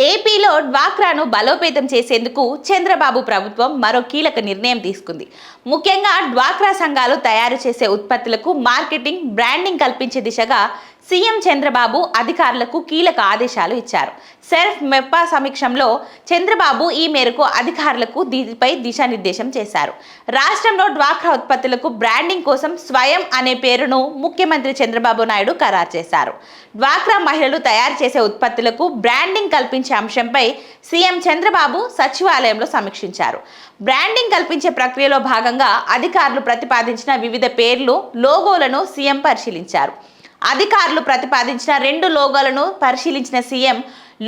ఏపీలో డ్వాక్రాను బలోపేతం చేసేందుకు చంద్రబాబు ప్రభుత్వం మరో కీలక నిర్ణయం తీసుకుంది. ముఖ్యంగా డ్వాక్రా సంఘాలు తయారు చేసే ఉత్పత్తులకు మార్కెటింగ్, బ్రాండింగ్ కల్పించే దిశగా సీఎం చంద్రబాబు అధికారులకు కీలక ఆదేశాలు ఇచ్చారు. సెర్ఫ్ మెప్పా సమీక్షంలో చంద్రబాబు ఈ మేరకు అధికారులకు దీనిపై దిశానిర్దేశం చేశారు. రాష్ట్రంలో డ్వాక్రా ఉత్పత్తులకు బ్రాండింగ్ కోసం స్వయం అనే పేరును ముఖ్యమంత్రి చంద్రబాబు నాయుడు ఖరారు చేశారు. డ్వాక్రా మహిళలు తయారు చేసే ఉత్పత్తులకు బ్రాండింగ్ కల్పించే అంశంపై సీఎం చంద్రబాబు సచివాలయంలో సమీక్షించారు. బ్రాండింగ్ కల్పించే ప్రక్రియలో భాగంగా అధికారులు ప్రతిపాదించిన వివిధ పేర్లు, లోగోలను సీఎం పరిశీలించారు. అధికారులు ప్రతిపాదించిన 2 లోగోలను పరిశీలించిన సీఎం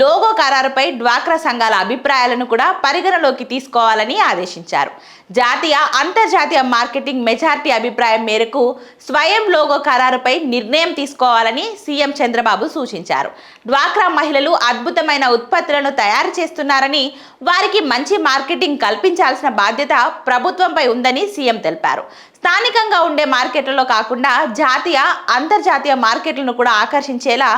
లోగో ఖరారుపై డ్వాక్రా సంఘాల అభిప్రాయాలను కూడా పరిగణలోకి తీసుకోవాలని ఆదేశించారు. జాతీయ, అంతర్జాతీయ మార్కెటింగ్ మెజారిటీ అభిప్రాయం మేరకు స్వయం లోగో ఖరారుపై నిర్ణయం తీసుకోవాలని సీఎం చంద్రబాబు సూచించారు. డ్వాక్రా మహిళలు అద్భుతమైన ఉత్పత్తులను తయారు చేస్తున్నారని, వారికి మంచి మార్కెటింగ్ కల్పించాల్సిన బాధ్యత ప్రభుత్వంపై ఉందని సీఎం తెలిపారు. స్థానికంగా ఉండే మార్కెట్లలో కాకుండా జాతీయ, అంతర్జాతీయ మార్కెట్లను కూడా ఆకర్షించేలా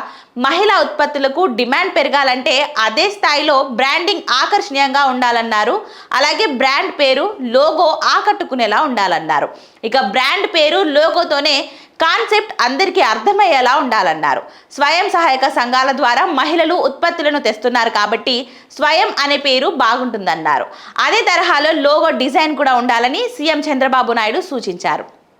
మహిళా ఉత్పత్తులకు డిమాండ్ పెరగాలంటే అదే స్థాయిలో బ్రాండింగ్ ఆకర్షణీయంగా ఉండాలన్నారు. అలాగే బ్రాండ్ పేరు, లోగో ఆకట్టుకునేలా ఉండాలన్నారు. ఇక బ్రాండ్ పేరు, లోగోతోనే కాన్సెప్ట్ అందరికీ అర్థమయ్యేలా ఉండాలన్నారు. స్వయం సహాయక సంఘాల ద్వారా మహిళలు ఉత్పత్తులను తెస్తున్నారు కాబట్టి స్వయం అనే పేరు బాగుంటుందన్నారు. అదే తరహాలో లోగో డిజైన్ కూడా ఉండాలని సీఎం చంద్రబాబు నాయుడు సూచించారు.